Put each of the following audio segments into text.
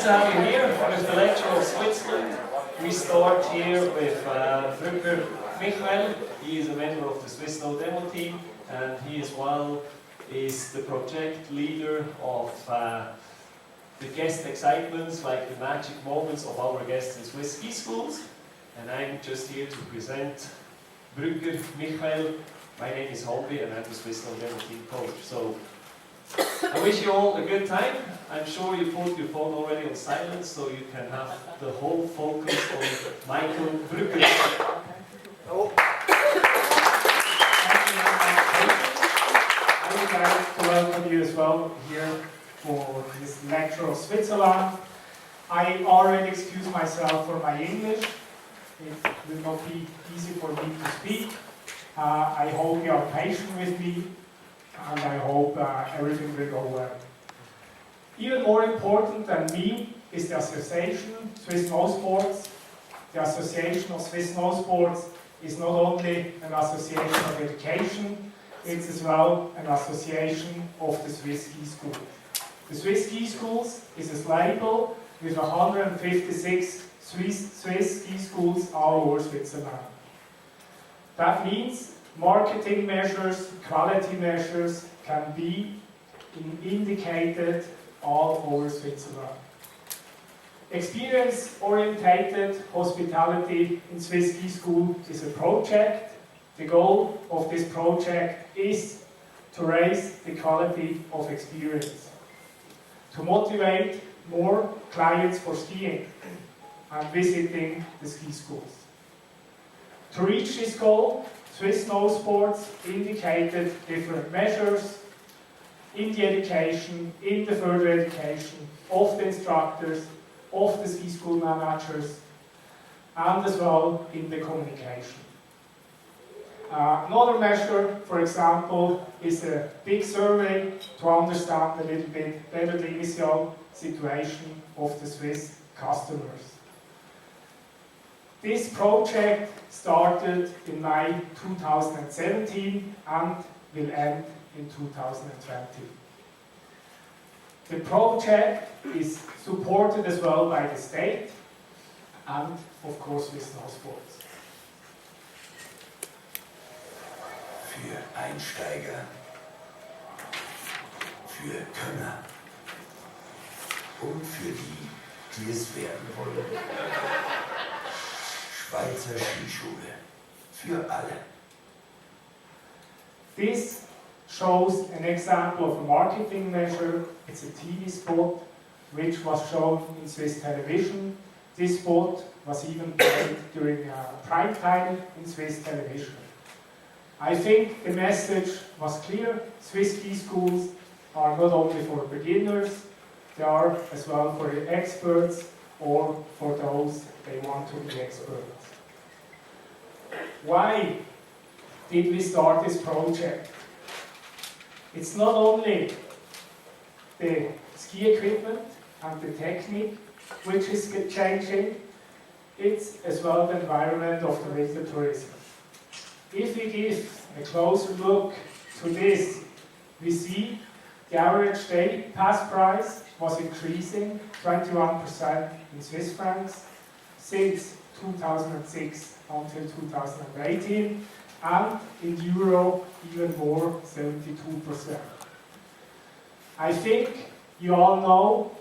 Nice to have you here with the lecture of Switzerland. We start here with Brugger Michael. He is a member of the Swiss Snow Demo team, and he as well is the project leader of the guest excitements, like the magic moments of our guests in Swiss ski schools. And I'm just here to present Brugger Michael. My name is Holby and I'm the Swiss Snow Demo team coach. So I wish you all a good time. I'm sure you put your phone already on silent so you can have the whole focus on Michael Brugger. Oh. I would like to welcome you as well here for this lecture of Switzerland. I already excuse myself for my English. It will not be easy for me to speak. I hope you are patient with me, and I hope everything will go well. Even more important than me is the association, Swiss Snow Sports. The Association of Swiss Snow Sports is not only an association of education, it's as well an association of the Swiss Ski School. The Swiss Ski Schools is a label with 156 Swiss ski schools all over Switzerland. That means marketing measures, quality measures can be indicated all over Switzerland. Experience-oriented hospitality in Swiss Ski School is a project. The goal of this project is to raise the quality of experience, to motivate more clients for skiing and visiting the ski schools. To reach this goal, Swiss Snow Sports indicated different measures in the education, in the further education of the instructors, of the ski school managers, and as well in the communication. Another measure, for example, is a big survey to understand a little bit better the initial situation of the Swiss customers. This project started in May 2017 and will end in 2020. The project is supported as well by the state and, of course, Swiss Snow Sports. Für Einsteiger, für Könner und für die, die es werden wollen. Schweizer Skischule. Für alle. This shows an example of a marketing measure. It's a TV spot which was shown in Swiss television. This spot was even played during prime time in Swiss television. I think the message was clear. Swiss ski schools are not only for beginners, they are as well for the experts or for those they want to be experts. Why did we start this project? It's not only the ski equipment and the technique which is changing, it's as well the environment of the winter tourism. If we give a closer look to this, we see the average day pass price was increasing 21% in Swiss francs since 2006 until 2018, and in euro even more, 72%. I think you all know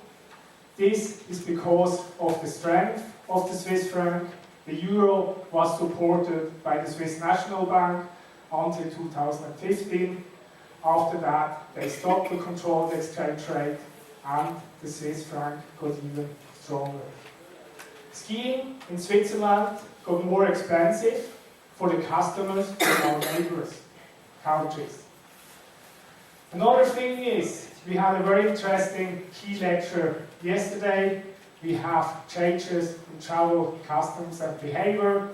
this is because of the strength of the Swiss franc. The euro was supported by the Swiss National Bank until 2015. After that, they stopped the controlled exchange rate and the Swiss franc got even stronger. Skiing in Switzerland got more expensive for the customers in our neighbors' countries. Another thing is, we had a very interesting key lecture yesterday. We have changes in travel customs and behavior.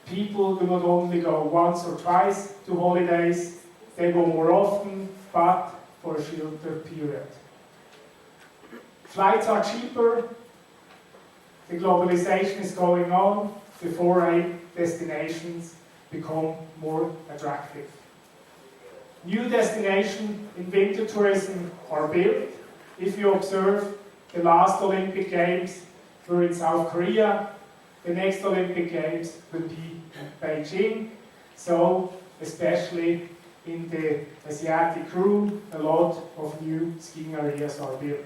People do not only go once or twice to holidays, they go more often, but for a shorter period. Flights are cheaper, the globalization is going on, the foreign destinations become more attractive. New destinations in winter tourism are built. If you observe the last Olympic Games were in South Korea. The next Olympic Games will be in Beijing. So, especially in the Asiatic room, a lot of new skiing areas are built.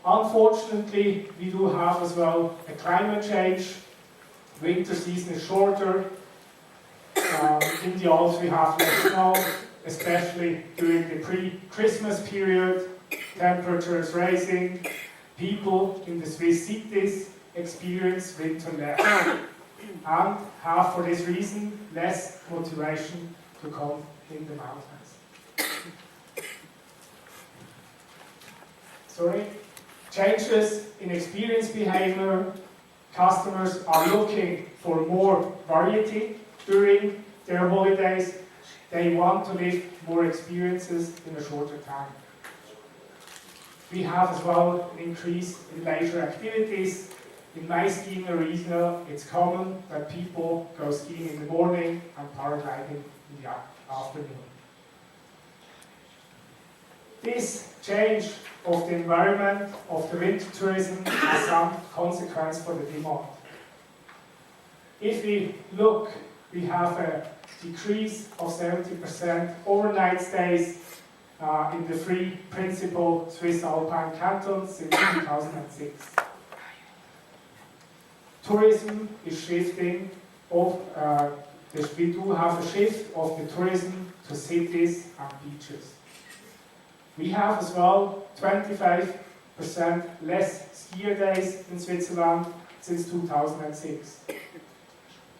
Unfortunately, we do have as well a climate change. Winter season is shorter. In the Alps we have less snow, especially during the pre-Christmas period. Temperatures rising. People in the Swiss cities experience winter less and have for this reason less motivation to come in the mountains. Sorry. Changes in experience behavior. Customers are looking for more variety during their holidays. They want to live more experiences in a shorter time. We have as well an increase in leisure activities. In my skiing arena, it's common that people go skiing in the morning and paragliding in the afternoon. This change of the environment of the winter tourism has some consequence for the demand. If we look, we have a decrease of 70% overnight stays in the three principal Swiss Alpine cantons since 2006. Tourism is shifting we do have a shift of the tourism to cities and beaches. We have as well 25% less skier days in Switzerland since 2006.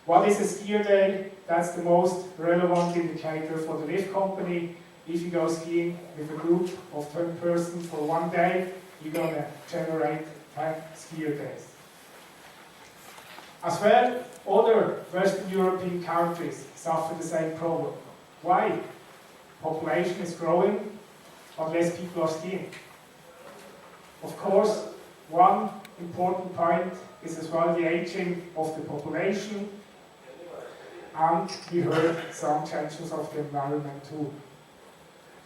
What is a skier day? That's the most relevant indicator for the lift company. If you go skiing with a group of 10 persons for one day, you're going to generate 10 skier days. As well, other Western European countries suffer the same problem. Why? Population is growing, but less people are skiing. Of course, one important point is as well the aging of the population, and we heard some changes of the environment too.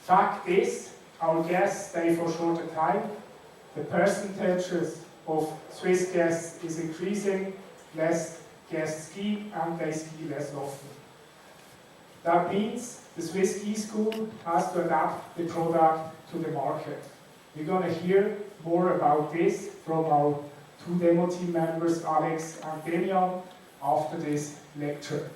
Fact is, our guests stay for a shorter time. The percentages of Swiss guests is increasing, less guests ski, and they ski less often. That means the Swiss Ski School has to adapt the product to the market. We're going to hear more about this from our two demo team members, Alex and Demian, after this lecture.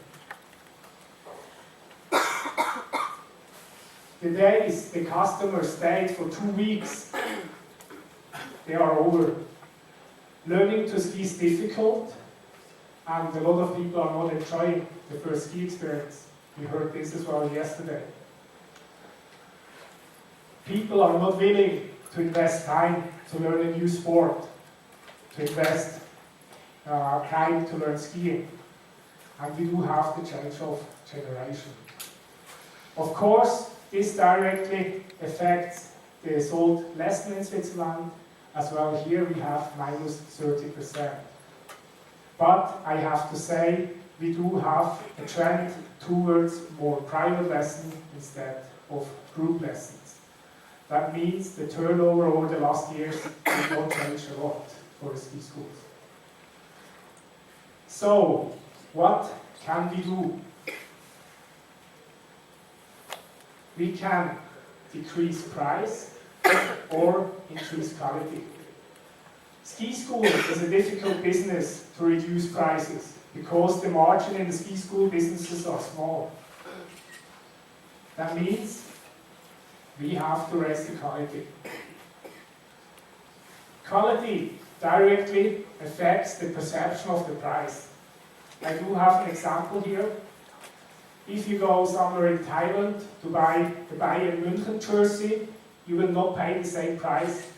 The days the customers stayed for 2 weeks, they are over. Learning to ski is difficult, and a lot of people are not enjoying the first ski experience. We heard this as well yesterday. People are not willing to invest time to learn a new sport, to invest time to learn skiing. And we do have the change of generation. Of course, this directly affects the sold lesson in Switzerland. As well, here we have minus 30%. But I have to say, we do have a trend towards more private lessons instead of group lessons. That means the turnover over the last years did not change a lot for the ski schools. So, what can we do? We can decrease price or increase quality. Ski school is a difficult business to reduce prices because the margin in the ski school businesses are small. That means we have to raise the quality. Quality directly affects the perception of the price. I do have an example here. If you go somewhere in Thailand to buy the Bayern München jersey, you will not pay the same price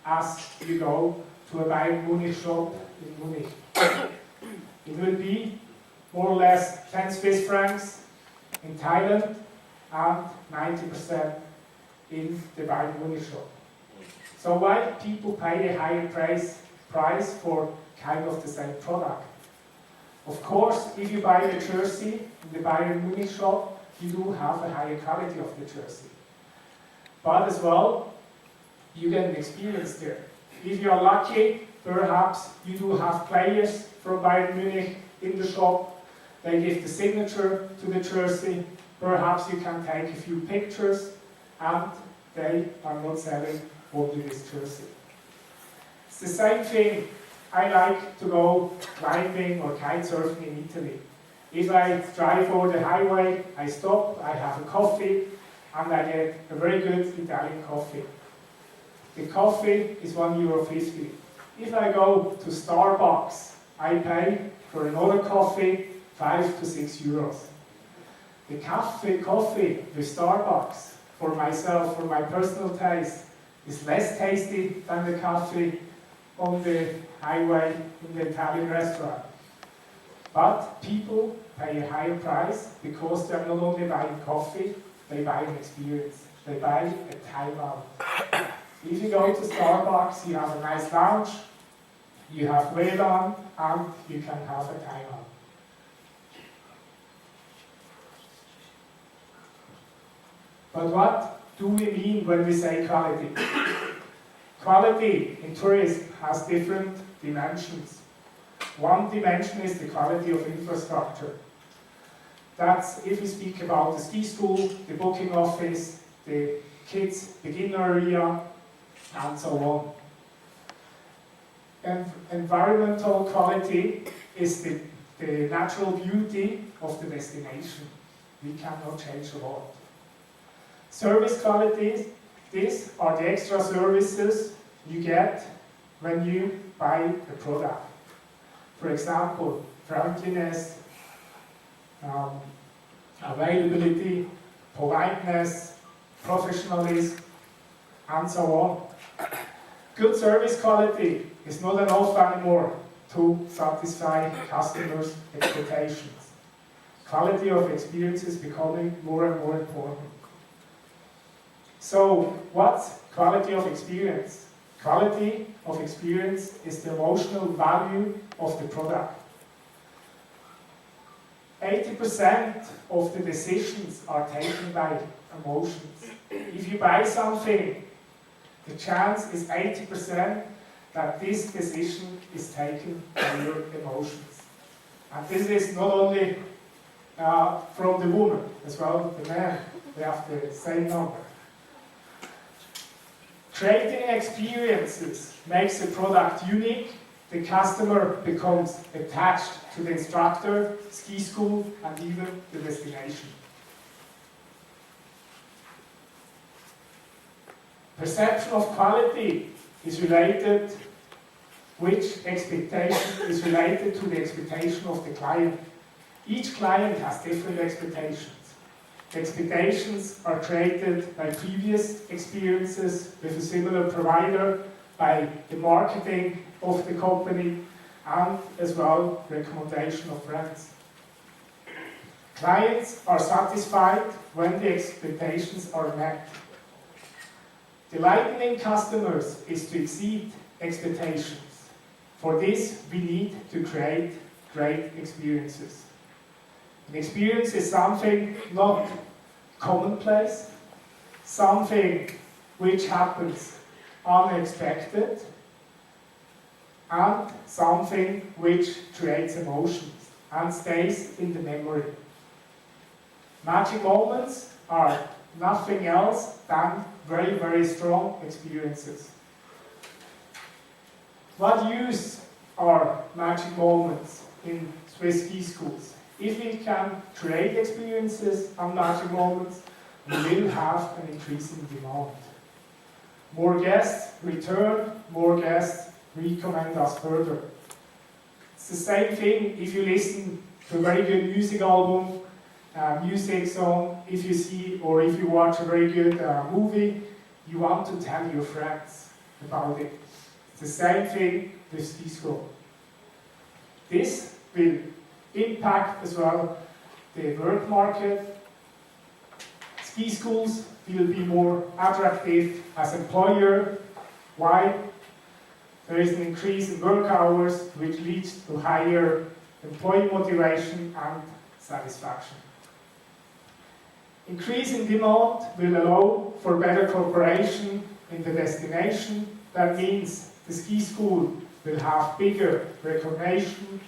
as you go to a Bayern Munich shop in Munich. It will be more or less 10 Swiss francs in Thailand and 90% in the Bayern Munich shop. So why people pay a higher price for kind of the same product? Of course, if you buy the jersey in the Bayern Munich shop, you do have a higher quality of the jersey. But as well, you get an experience there. If you are lucky, perhaps you do have players from Bayern Munich in the shop. They give the signature to the jersey. Perhaps you can take a few pictures, and they are not selling only this jersey. It's the same thing. I like to go climbing or kite surfing in Italy. If I drive over the highway, I stop, I have a coffee, and I get a very good Italian coffee. The coffee is €1.50. If I go to Starbucks, I pay for another coffee 5 to 6 euros. The coffee with Starbucks, for myself, for my personal taste, is less tasty than the coffee on the highway in the Italian restaurant. But people pay a higher price because they're not only buying coffee, they buy an experience. They buy a time out. If you go to Starbucks, you have a nice lounge, you have WLAN, and you can have a time out. But what do we mean when we say quality? Quality in tourism has different dimensions. One dimension is the quality of infrastructure. That's if we speak about the ski school, the booking office, the kids' beginner area, and so on. And environmental quality is the natural beauty of the destination. We cannot change a lot. Service qualities, these are the extra services you get when you buy a product. For example, friendliness, availability, politeness, professionalism, and so on. Good service quality is not enough anymore to satisfy customers' expectations. Quality of experience is becoming more and more important. So, what's quality of experience? Quality of experience is the emotional value of the product. 80% of the decisions are taken by emotions. If you buy something, the chance is 80% that this decision is taken by your emotions. And this is not only from the woman, as well the man, they have the same number. Creating experiences makes the product unique. The customer becomes attached to the instructor, ski school, and even the destination. Perception of quality is related, which expectation is related to the expectation of the client. Each client has different expectations. The expectations are created by previous experiences with a similar provider, by the marketing of the company, and as well recommendation of friends. Clients are satisfied when the expectations are met. Delighting customers is to exceed expectations. For this, we need to create great experiences. An experience is something not commonplace, something which happens unexpected, and something which creates emotions and stays in the memory. Magic moments are nothing else than very, very strong experiences. What use are magic moments in Swiss ski schools? If we can create experiences and magic moments, we will have an increase in demand. More guests return, more guests recommend us further. It's the same thing if you listen to a very good music album, music song, if you see or if you watch a very good movie, you want to tell your friends about it. It's the same thing with ski school. This will impact as well the work market. Ski schools will be more attractive as employer. Why? There is an increase in work hours which leads to higher employee motivation and satisfaction. Increase in demand will allow for better cooperation in the destination. That means the ski school will have bigger recognition,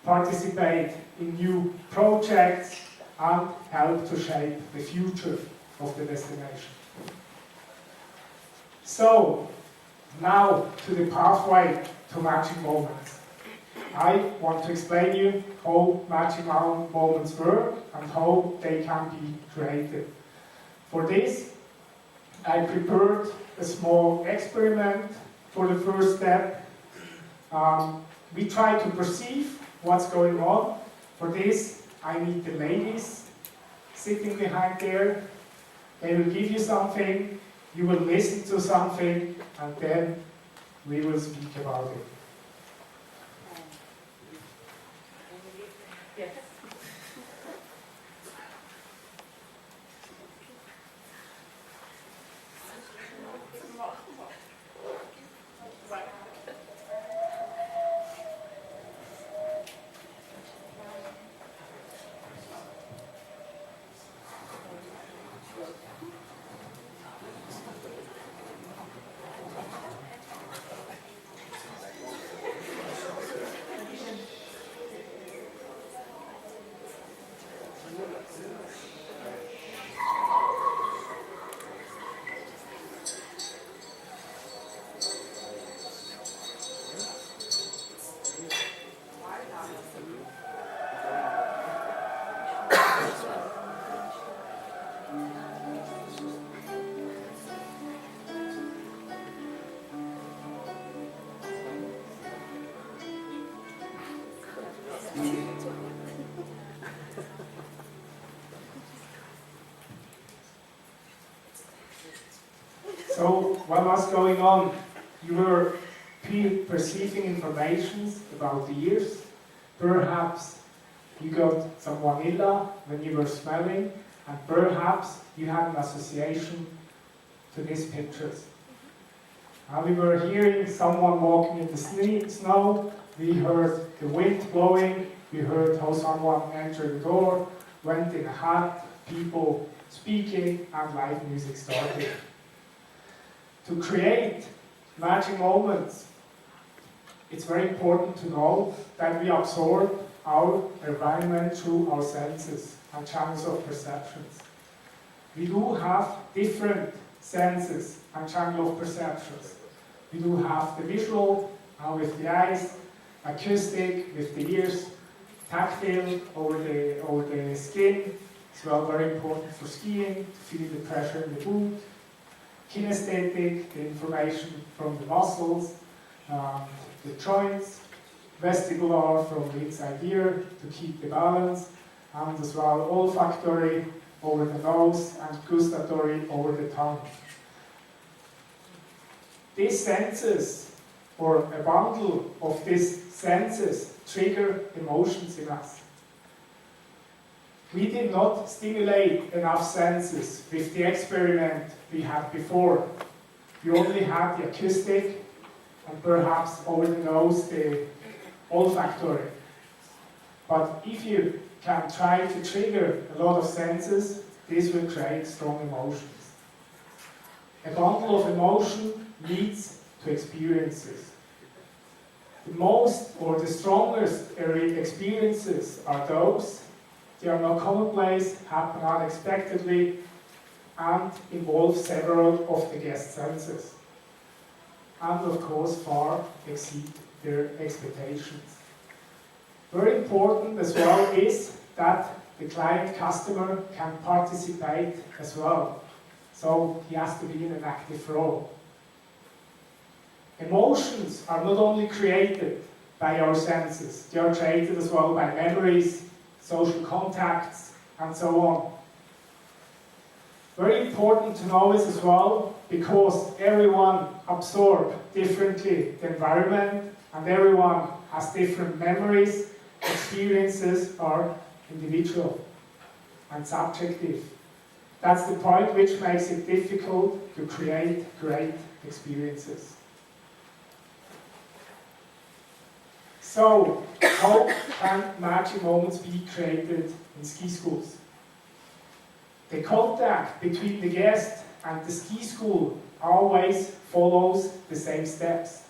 participate in new projects, and help to shape the future of the destination. So, now to the pathway to matching moments. I want to explain you how matching moments work and how they can be created. For this, I prepared a small experiment for the first step. We try to perceive what's going on. For this, I need the ladies sitting behind there. They will give you something, you will listen to something, and then we will speak about it. Yes. So, what was going on? You were perceiving information about the ears. Perhaps you got some vanilla when you were smelling, and perhaps you had an association to these pictures. We were hearing someone walking in the snow, we heard the wind blowing, we heard how someone entered the door, went in a hat, people speaking, and live music started. To create matching moments, it's very important to know that we absorb our environment through our senses and channels of perceptions. We do have different senses and channels of perceptions. We do have the visual with the eyes, acoustic with the ears, tactile over the skin. It's well very important for skiing, to feel the pressure in the boot. Kinesthetic, the information from the muscles, the joints. Vestibular from the inside ear to keep the balance. And as well olfactory over the nose and gustatory over the tongue. These senses, or a bundle of these senses, trigger emotions in us. We did not stimulate enough senses with the experiment we had before. We only had the acoustic and perhaps over the nose the olfactory. But if you can try to trigger a lot of senses, this will create strong emotions. A bundle of emotion leads to experiences. The most or the strongest experiences are those they are not commonplace, happen unexpectedly, and involve several of the guest senses. And of course, far exceed their expectations. Very important as well is that the client customer can participate as well. So he has to be in an active role. Emotions are not only created by our senses, they are created as well by memories, social contacts, and so on. Very important to know is as well, because everyone absorbs differently the environment, and everyone has different memories, experiences are individual and subjective. That's the point which makes it difficult to create great experiences. So, how can matching moments be created in ski schools? The contact between the guest and the ski school always follows the same steps.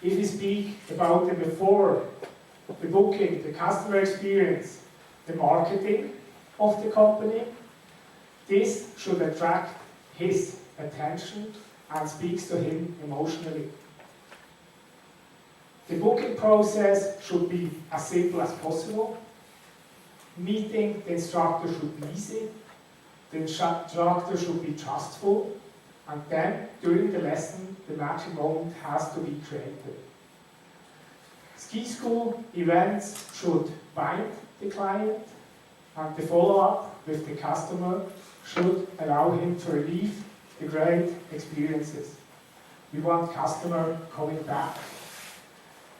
If we speak about the before, the booking, the customer experience, the marketing of the company, this should attract his attention and speaks to him emotionally. The booking process should be as simple as possible. Meeting the instructor should be easy. The instructor should be trustful. And then, during the lesson, the magic moment has to be created. Ski school events should bind the client, and the follow-up with the customer should allow him to relive the great experiences. We want customer coming back.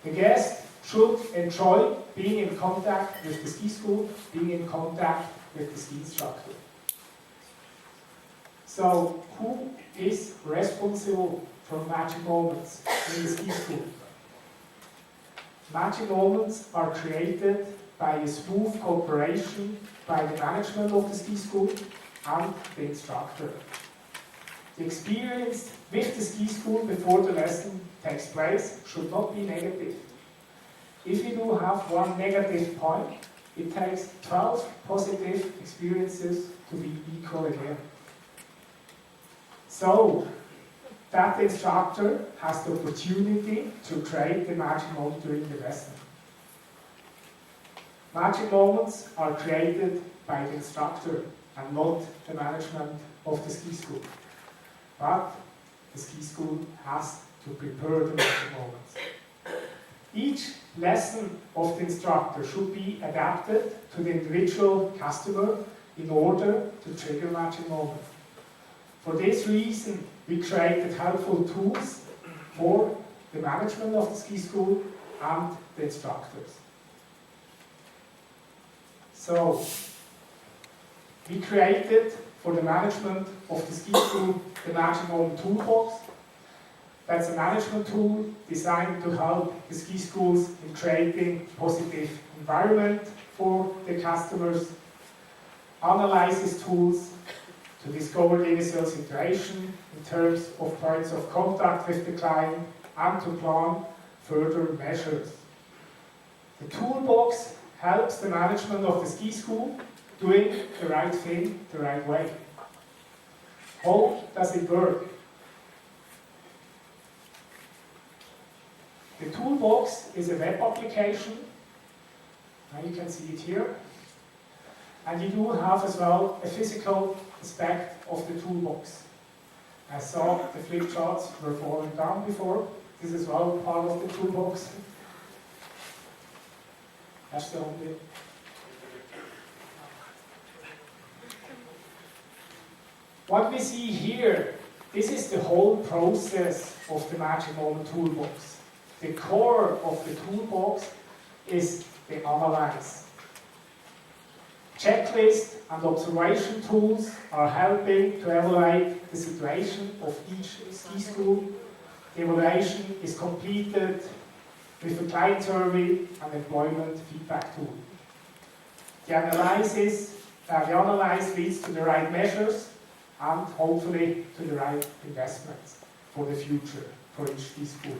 The guest should enjoy being in contact with the ski school, being in contact with the ski instructor. So, who is responsible for magic moments in the ski school? Magic moments are created by a smooth cooperation by the management of the ski school and the instructor. The experience with the ski school before the lesson takes place should not be negative. If you do have one negative point, it takes 12 positive experiences to be equal again. So, that instructor has the opportunity to create the magic moment during the lesson. Magic moments are created by the instructor and not the management of the ski school. But the ski school has to prepare the magic moments. Each lesson of the instructor should be adapted to the individual customer in order to trigger magic moment. For this reason, we created helpful tools for the management of the ski school and the instructors. So, we created for the management of the ski school the Magic Moment Toolbox. That's a management tool designed to help the ski schools in creating positive environment for the customers, analyzes tools to discover the initial situation in terms of points of contact with the client and to plan further measures. The toolbox helps the management of the ski school doing the right thing the right way. How does it work? The toolbox is a web application. Now you can see it here. And you do have as well a physical aspect of the toolbox. I saw the flip charts were falling down before. This is as well part of the toolbox. That's the only. What we see here, this is the whole process of the Magic Moment Toolbox. The core of the toolbox is the analyze. Checklist and observation tools are helping to evaluate the situation of each ski school. The evaluation is completed with a client survey and employment feedback tool. The analyze leads to the right measures and hopefully to the right investments for the future for each ski school.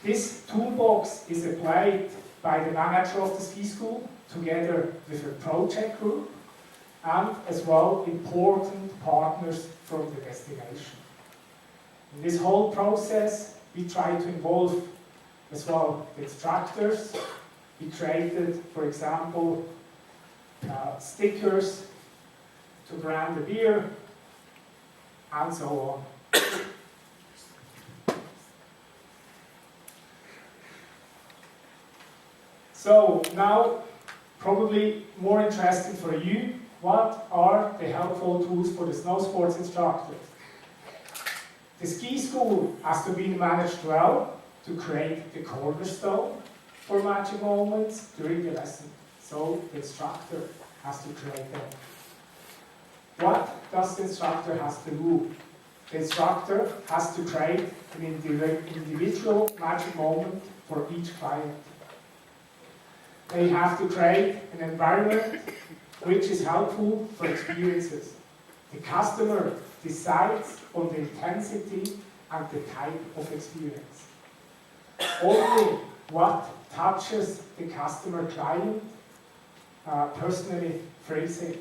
This toolbox is applied by the manager of the ski school together with a project group and as well important partners from the destination. In this whole process, we try to involve as well the instructors. We created, for example, stickers to brand the beer, and so on. So now, probably more interesting for you, what are the helpful tools for the snow sports instructors? The ski school has to be managed well to create the cornerstone for magic moments during the lesson. So the instructor has to create them. What does the instructor has to do? The instructor has to create an individual magic moment for each client. They have to create an environment which is helpful for experiences. The customer decides on the intensity and the type of experience. Only what touches the customer client personally phrasing.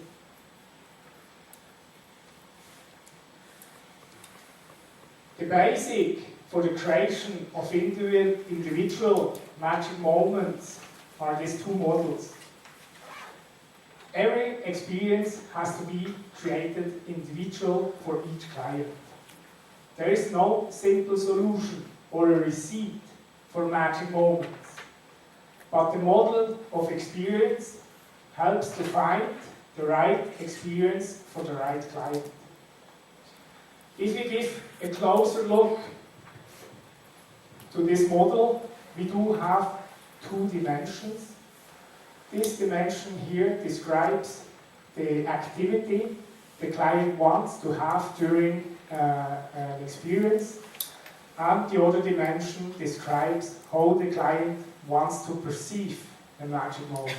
The basic for the creation of individual magic moments are these two models. Every experience has to be created individual for each client. There is no simple solution or a receipt for magic moments, but the model of experience helps to find the right experience for the right client. If we give a closer look to this model, we do have two dimensions. This dimension here describes the activity the client wants to have during an experience, and the other dimension describes how the client wants to perceive a magic moment.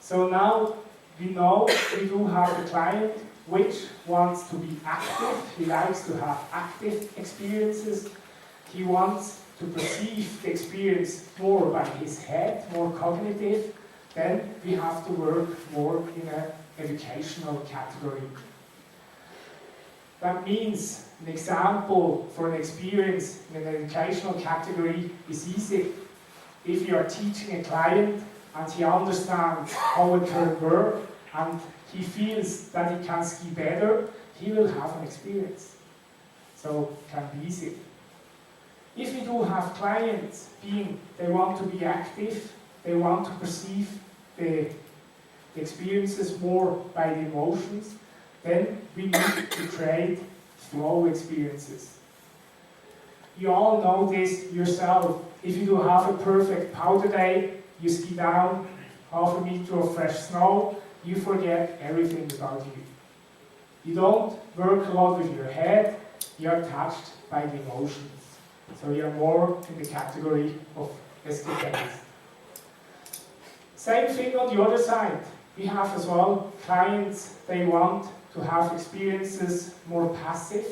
So now we know we do have a client which wants to be active. He likes to have active experiences. He wants to perceive the experience more by his head, more cognitive. Then we have to work more in an educational category. That means an example for an experience in an educational category is easy. If you are teaching a client and he understands how it can work and he feels that he can ski better, he will have an experience. So it can be easy. If we do have clients they want to be active, they want to perceive the experiences more by the emotions, then we need to create flow experiences. You all know this yourself. If you do have a perfect powder day, you ski down half a meter of fresh snow, you forget everything about you. You don't work a lot with your head, you are touched by the emotions. So you are more in the category of escapades. Same thing on the other side. We have as well clients, they want to have experiences more passive,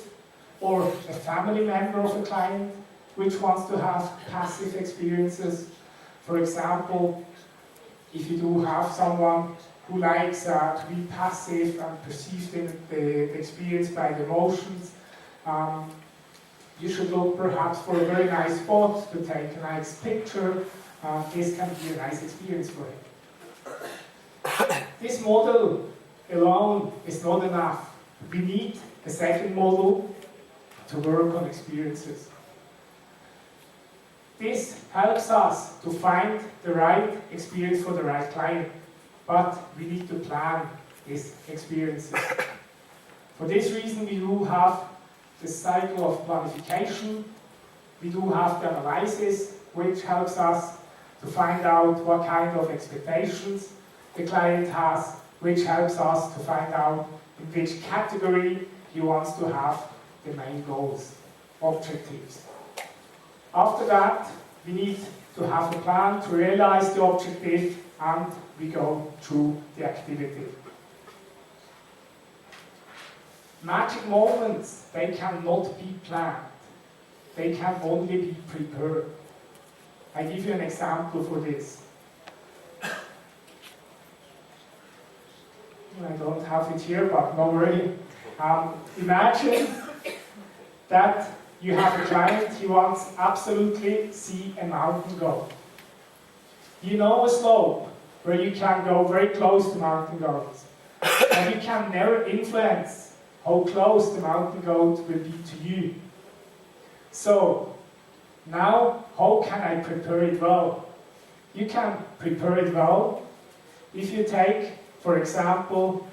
or a family member of a client which wants to have passive experiences. For example, if you do have someone who likes to be passive and perceive the experience by the emotions, you should look perhaps for a very nice spot to take a nice picture. This can be a nice experience for him. This model alone is not enough. We need a second model to work on experiences. This helps us to find the right experience for the right client, but we need to plan these experiences. For this reason, we do have the cycle of planification. We do have the analysis, which helps us to find out what kind of expectations the client has, which helps us to find out in which category he wants to have the main goals, objectives. After that, we need to have a plan to realize the objective, and we go through the activity. Magic moments, they cannot be planned. They can only be prepared. I give you an example for this. I don't have it here, but no worry. Imagine that you have a client, he wants absolutely see a mountain goat. You know a slope where you can go very close to mountain goats, but you can never influence how close the mountain goat will be to you. So, now, how can I prepare it well? You can prepare it well if you take, for example,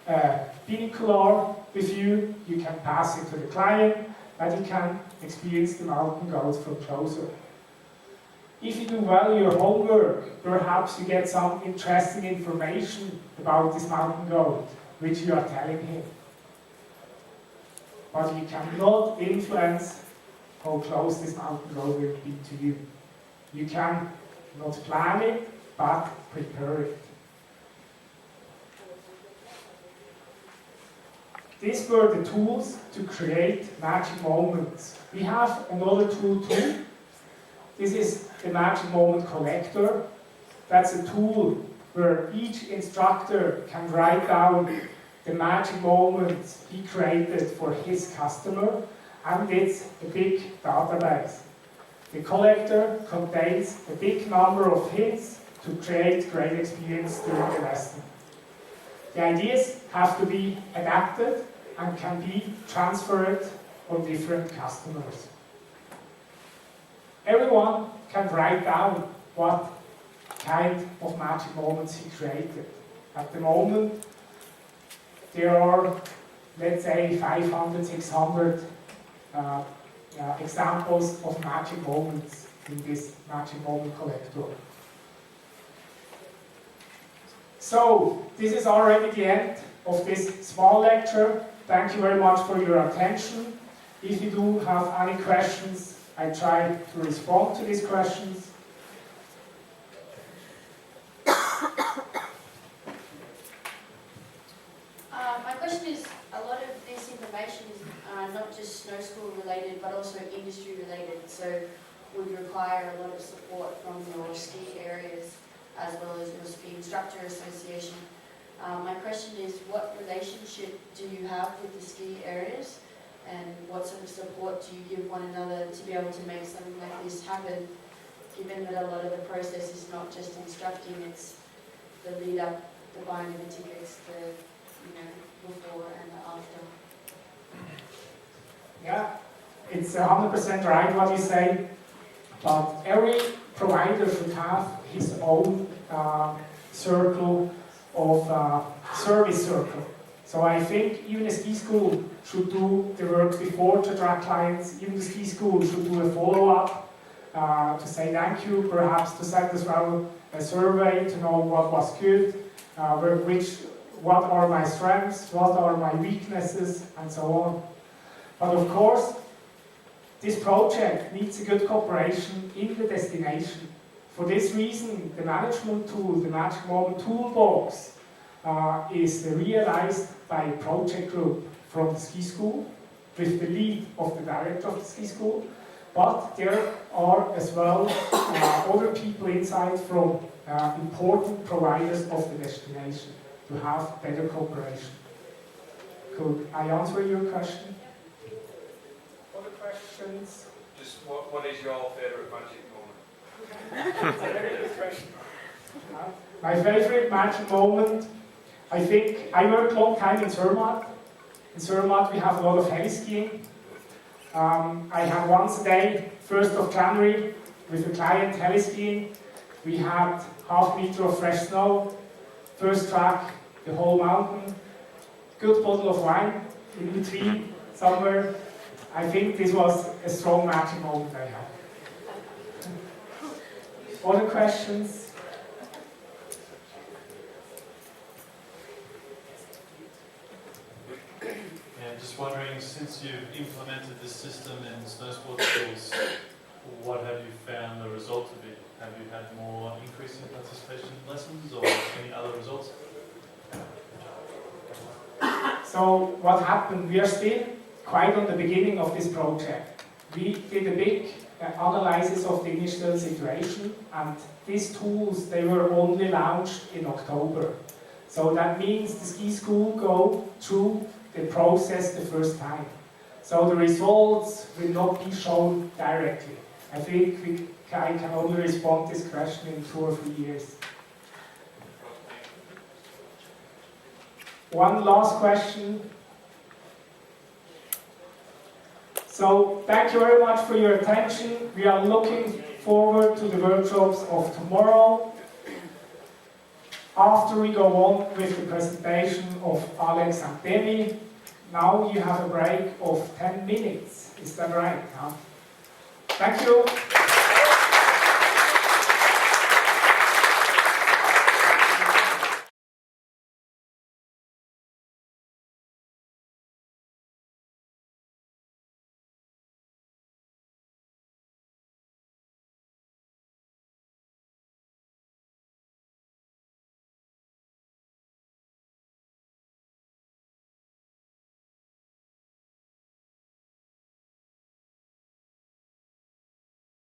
a binocular with you, you can pass it to the client, that he can experience the mountain goats from closer. If you do well your homework, perhaps you get some interesting information about this mountain goat, which you are telling him. But you cannot influence how close this mountain goat will be to you. You can not plan it, but prepare it. these were the tools to create magic moments. We have another tool too. This is the Magic Moment Collector. That's a tool where each instructor can write down the magic moments he created for his customer, and it's a big database. The collector contains a big number of hints to create great experience during the lesson. The ideas have to be adapted and can be transferred on different customers. Everyone can write down what kind of magic moments he created. At the moment, there are, let's say, 500, 600 examples of magic moments in this Magic Moment Collector. So, this is already the end of this small lecture. Thank you very much for your attention. If you do have any questions, I try to respond to these questions. My question is, a lot of this information is not just Snow School related, but also industry related, so would require a lot of support from your ski areas as well as your ski instructor association. My question is, what relationship do you have with the ski areas, and what sort of support do you give one another to be able to make something like this happen, given that a lot of the process is not just instructing, it's the lead up, the buying of the tickets, the before and the after. Yeah, it's 100% right what you say, but every provider should have his own circle of service circle. So I think even a ski school should do the work before to attract clients, even the ski school should do a follow-up to say thank you, perhaps to send as well a survey to know what was good, what are my strengths, what are my weaknesses, and so on. But of course, this project needs a good cooperation in the destination. For this reason, the management tool, the Magic Moment Toolbox, is realized by a project group from the ski school, with the lead of the director of the ski school, but there are as well other people inside from important providers of the destination to have better cooperation. Could I answer your question? Other questions? Just what is your favourite magic moment? That's a very good question. My favourite magic moment, I think, I worked a long time in Zermatt. In Zermatt we have a lot of heli skiing. I had once a day, 1st of January, with a client heli skiing. We had half meter of fresh snow, first track, the whole mountain, good bottle of wine in between somewhere. I think this was a strong magic moment I had. Other questions? Yeah, I'm just wondering, since you've implemented this system in snow sports schools, what have you found the result of it? Have you had more increase in participation in lessons or any other results? So what happened? We are still quite on the beginning of this project. We did a big analysis of the initial situation, and these tools, they were only launched in October. So that means the ski school go through the process the first time. So the results will not be shown directly. I think I can only respond to this question in 2 or 3 years. One last question. So thank you very much for your attention. We are looking forward to the workshops of tomorrow. After we go on with the presentation of Alex and Demi, now you have a break of 10 minutes. Is that right? Huh? Thank you.